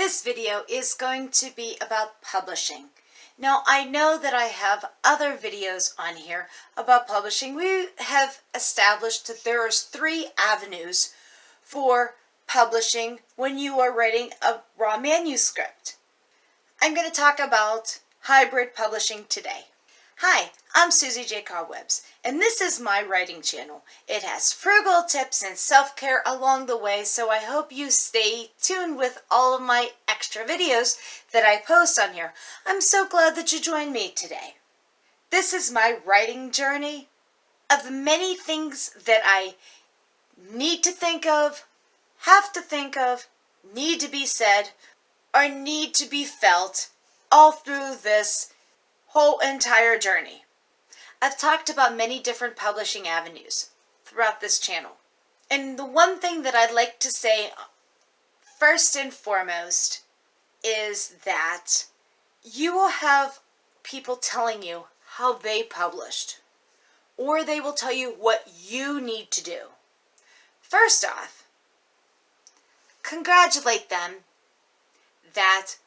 This video is going to be about publishing. Now, I know that I have other videos on here about publishing. We have established that there are 3 avenues for publishing when you are writing a raw manuscript. I'm going to talk about hybrid publishing today. Hi, I'm Susie J. Cobwebs, and this is my writing channel. It has frugal tips and self-care along the way, so I hope you stay tuned with all of my extra videos that I post on here. I'm so glad that you joined me today. This is my writing journey of many things that I need to think of, have to think of, need to be said, or need to be felt all through this whole entire journey. I've talked about many different publishing avenues throughout this channel. And the one thing that I'd like to say first and foremost is that you will have people telling you how they published, or they will tell you what you need to do. First off, congratulate them that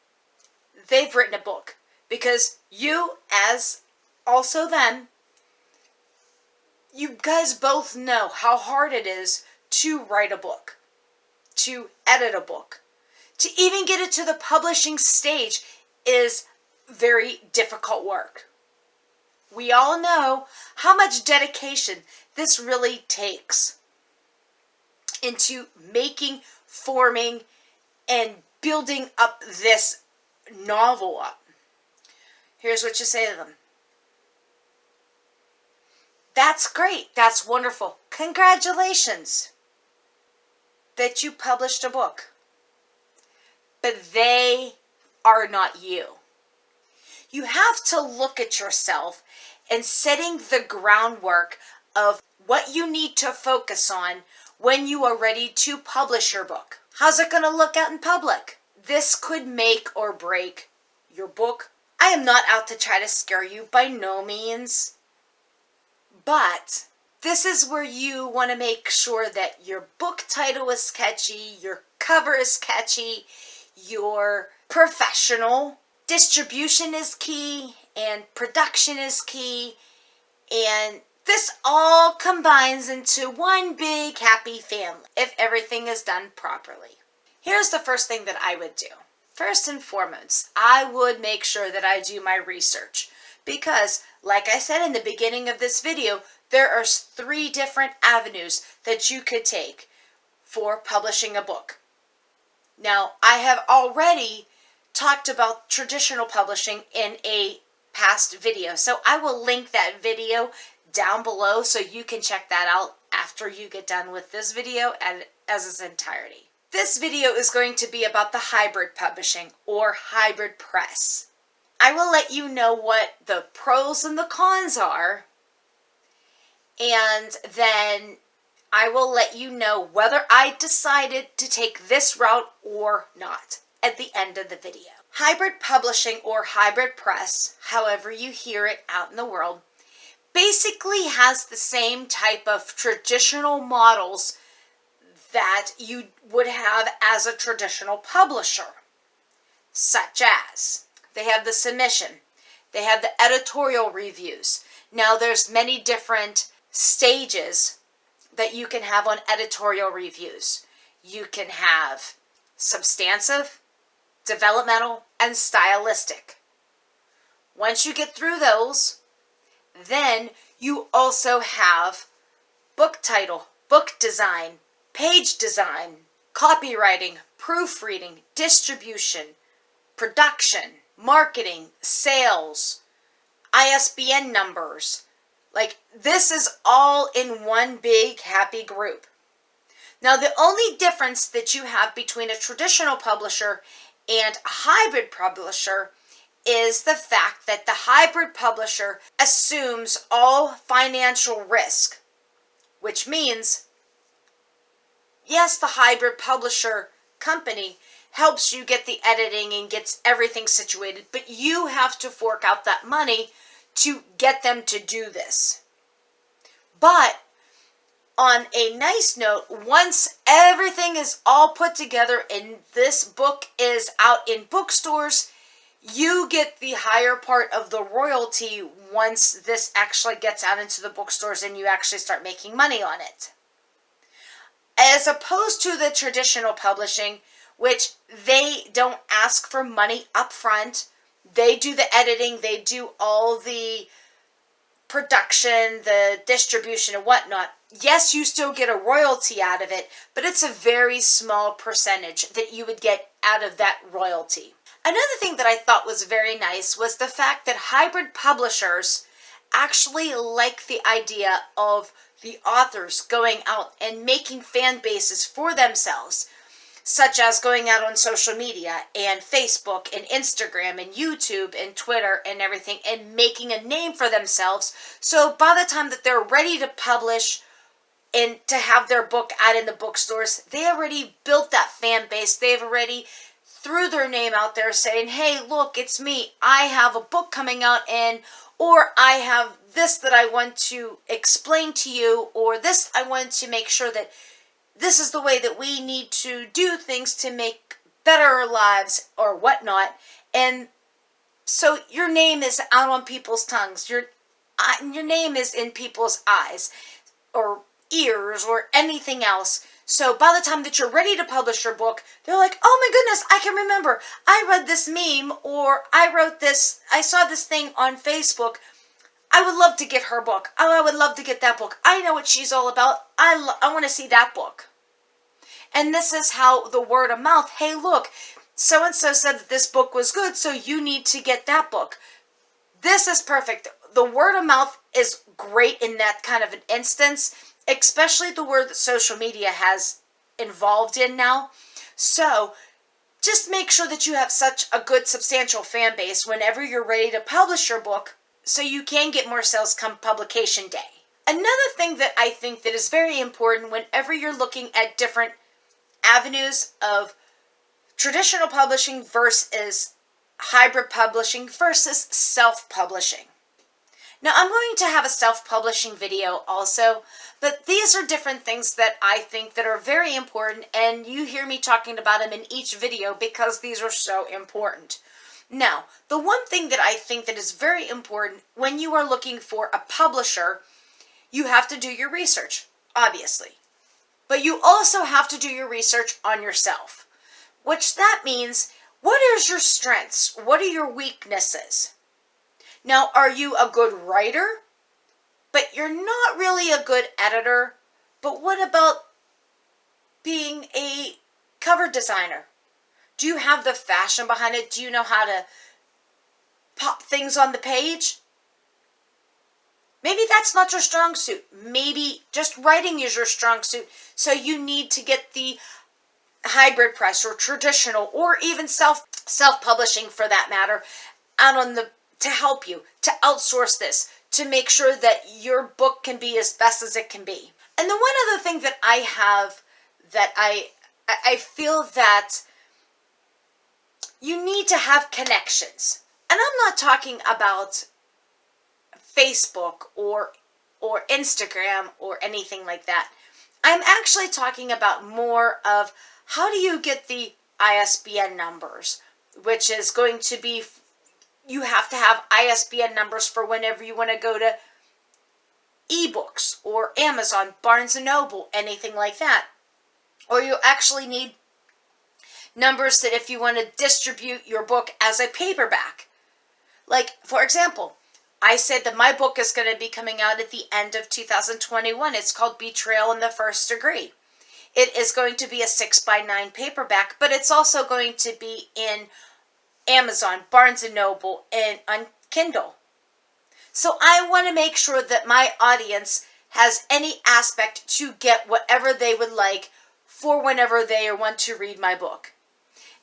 they've written a book. Because you, as also them, you guys both know how hard it is to write a book, to edit a book. To even get it to the publishing stage is very difficult work. We all know how much dedication this really takes into making, forming, and building up this novel up. Here's what you say to them. That's great. That's wonderful. Congratulations that you published a book. But they are not you. You have to look at yourself and setting the groundwork of what you need to focus on when you are ready to publish your book. How's it going to look out in public? This could make or break your book. I am not out to try to scare you, by no means. But this is where you want to make sure that your book title is catchy, your cover is catchy, your professional, distribution is key, and production is key. And this all combines into one big happy family if everything is done properly. Here's the first thing that I would do. First and foremost, I would make sure that I do my research because, like I said in the beginning of this video, there are 3 different avenues that you could take for publishing a book. Now, I have already talked about traditional publishing in a past video, so I will link that video down below so you can check that out after you get done with this video and as its entirety. This video is going to be about the hybrid publishing or hybrid press. I will let you know what the pros and the cons are, and then I will let you know whether I decided to take this route or not at the end of the video. Hybrid publishing or hybrid press, however you hear it out in the world, basically has the same type of traditional models that you would have as a traditional publisher, such as they have the submission, they have the editorial reviews. Now there's many different stages that you can have on editorial reviews. You can have substantive, developmental, and stylistic. Once you get through those, then you also have book title, book design, page design, copywriting, proofreading, distribution, production, marketing, sales, ISBN numbers. Like, this is all in one big happy group. Now, the only difference that you have between a traditional publisher and a hybrid publisher is the fact that the hybrid publisher assumes all financial risk, which means yes, the hybrid publisher company helps you get the editing and gets everything situated, but you have to fork out that money to get them to do this. But on a nice note, once everything is all put together and this book is out in bookstores, you get the higher part of the royalty once this actually gets out into the bookstores and you actually start making money on it. As opposed to the traditional publishing, which they don't ask for money up front. They do the editing, they do all the production, the distribution and whatnot. Yes, you still get a royalty out of it, but it's a very small percentage that you would get out of that royalty. Another thing that I thought was very nice was the fact that hybrid publishers actually like the idea of the authors going out and making fan bases for themselves, such as going out on social media and Facebook and Instagram and YouTube and Twitter and everything and making a name for themselves. So by the time that they're ready to publish and to have their book out in the bookstores, they already built that fan base. They've already threw their name out there saying, hey, look, it's me. I have a book coming out or I have this that I want to explain to you, or this I want to make sure that this is the way that we need to do things to make better lives or whatnot. And so your name is out on people's tongues. Your name is in people's eyes or ears or anything else. So by the time that you're ready to publish your book, they're like, oh my goodness, I can remember. I read this meme, or I saw this thing on Facebook. I would love to get her book. Oh, I would love to get that book. I know what she's all about. I want to see that book. And this is how the word of mouth, hey, look, so-and-so said that this book was good, so you need to get that book. This is perfect. The word of mouth is great in that kind of an instance, especially the word that social media has involved in now. So just make sure that you have such a good, substantial fan base whenever you're ready to publish your book, so you can get more sales come publication day. Another thing that I think that is very important whenever you're looking at different avenues of traditional publishing versus hybrid publishing versus self-publishing. Now, I'm going to have a self-publishing video also, but these are different things that I think that are very important, and you hear me talking about them in each video because these are so important. Now, the one thing that I think that is very important when you are looking for a publisher, you have to do your research, obviously. But you also have to do your research on yourself, which that means, what is your strengths? What are your weaknesses? Now, are you a good writer, but you're not really a good editor? But what about being a cover designer? Do you have the fashion behind it? Do you know how to pop things on the page? Maybe that's not your strong suit. Maybe just writing is your strong suit. So you need to get the hybrid press or traditional or even self-publishing for that matter out on to help you, to outsource this, to make sure that your book can be as best as it can be. And the one other thing that I have that I feel that you need to have connections. And I'm not talking about Facebook or Instagram or anything like that. I'm actually talking about more of how do you get the ISBN numbers, which is going to be, you have to have ISBN numbers for whenever you want to go to ebooks or Amazon, Barnes & Noble, anything like that. Or you actually need numbers that if you want to distribute your book as a paperback. Like, for example, I said that my book is going to be coming out at the end of 2021. It's called Betrayal in the First Degree. It is going to be a 6x9 paperback, but it's also going to be in Amazon, Barnes & Noble, and on Kindle. So I want to make sure that my audience has any aspect to get whatever they would like for whenever they want to read my book.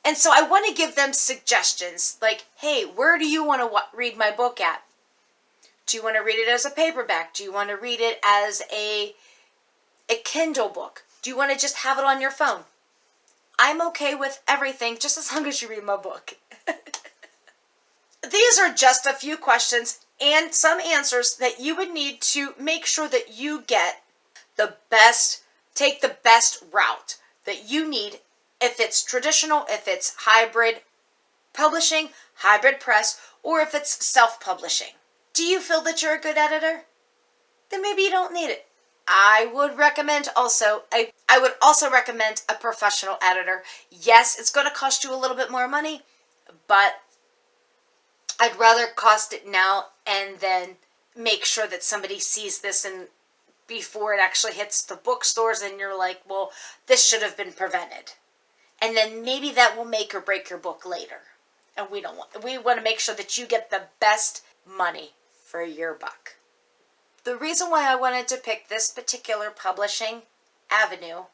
And so I want to give them suggestions like, hey, where do you want to read my book at? Do you want to read it as a paperback? Do you want to read it as a Kindle book? Do you want to just have it on your phone? I'm okay with everything, just as long as you read my book. These are just a few questions and some answers that you would need to make sure that you get take the best route that you need. If it's traditional, if it's hybrid publishing, hybrid press, or if it's self-publishing. Do you feel that you're a good editor? Then maybe you don't need it. I would also recommend a professional editor. Yes, it's going to cost you a little bit more money, but I'd rather cost it now and then make sure that somebody sees this and before it actually hits the bookstores and you're like, well, this should have been prevented. And then maybe that will make or break your book later. And we want to make sure that you get the best money for your buck. The reason why I wanted to pick this particular publishing avenue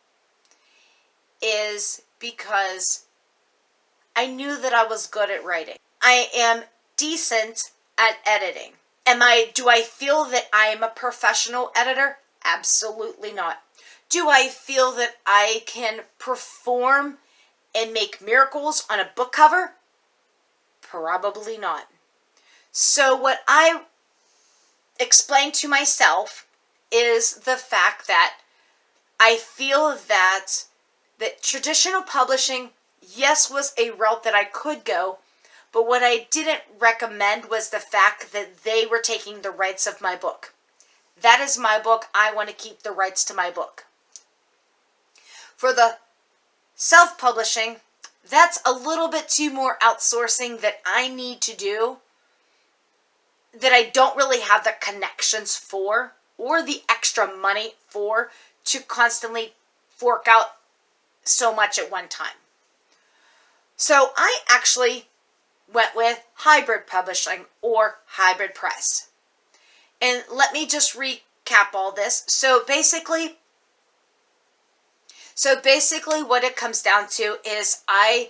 is because I knew that I was good at writing. I am decent at editing. Do I feel that I am a professional editor? Absolutely not. Do I feel that I can perform and make miracles on a book cover? Probably not. So what I explained to myself is the fact that I feel that traditional publishing, yes, was a route that I could go, but what I didn't recommend was the fact that they were taking the rights of my book. That is my book. I want to keep the rights to my book. For the self-publishing, that's a little bit too more outsourcing that I need to do, that I don't really have the connections for or the extra money for to constantly fork out so much at one time. So I actually went with hybrid publishing or hybrid press. And let me just recap all this. So basically what it comes down to is I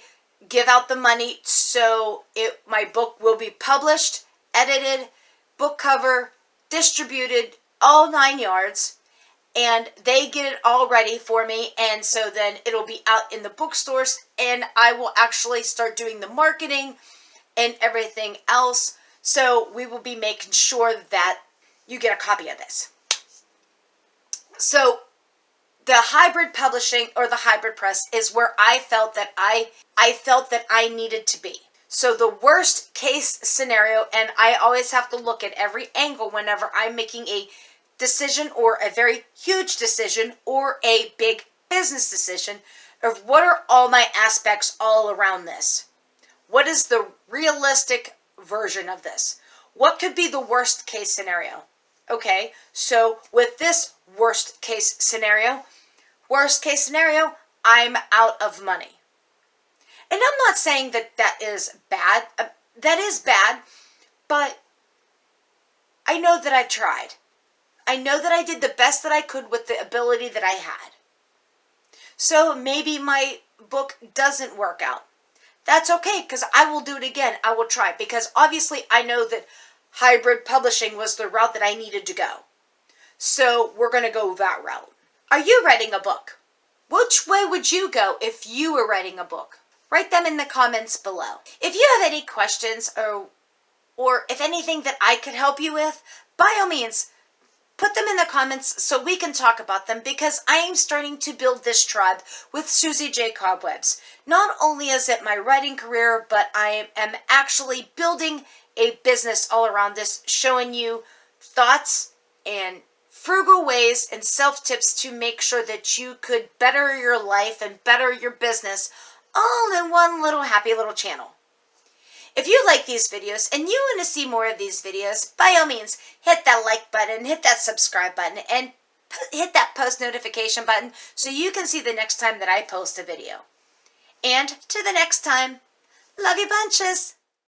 give out the money so my book will be published, edited, book cover, distributed, all 9 yards, and they get it all ready for me, and so then it'll be out in the bookstores, and I will actually start doing the marketing and everything else, so we will be making sure that you get a copy of this. So the hybrid publishing or the hybrid press is where I felt that I needed to be. So the worst case scenario, and I always have to look at every angle whenever I'm making a decision or a very huge decision or a big business decision, of what are all my aspects all around this? What is the realistic version of this? What could be the worst case scenario? Okay, so with this worst case scenario, I'm out of money. And I'm not saying that is bad. That is bad, but I know that I've tried. I know that I did the best that I could with the ability that I had. So maybe my book doesn't work out. That's okay, because I will do it again. I will try, because obviously I know that hybrid publishing was the route that I needed to go. So we're going to go that route. Are you writing a book? Which way would you go if you were writing a book? Write them in the comments below. If you have any questions or if anything that I could help you with, by all means, put them in the comments so we can talk about them, because I am starting to build this tribe with Susie J. Cobwebs. Not only is it my writing career, but I am actually building a business all around this, showing you thoughts and frugal ways and self-tips to make sure that you could better your life and better your business all in one little happy little channel. If you like these videos and you want to see more of these videos, by all means, hit that like button, hit that subscribe button, and hit that post notification button so you can see the next time that I post a video. And to the next time, love you bunches!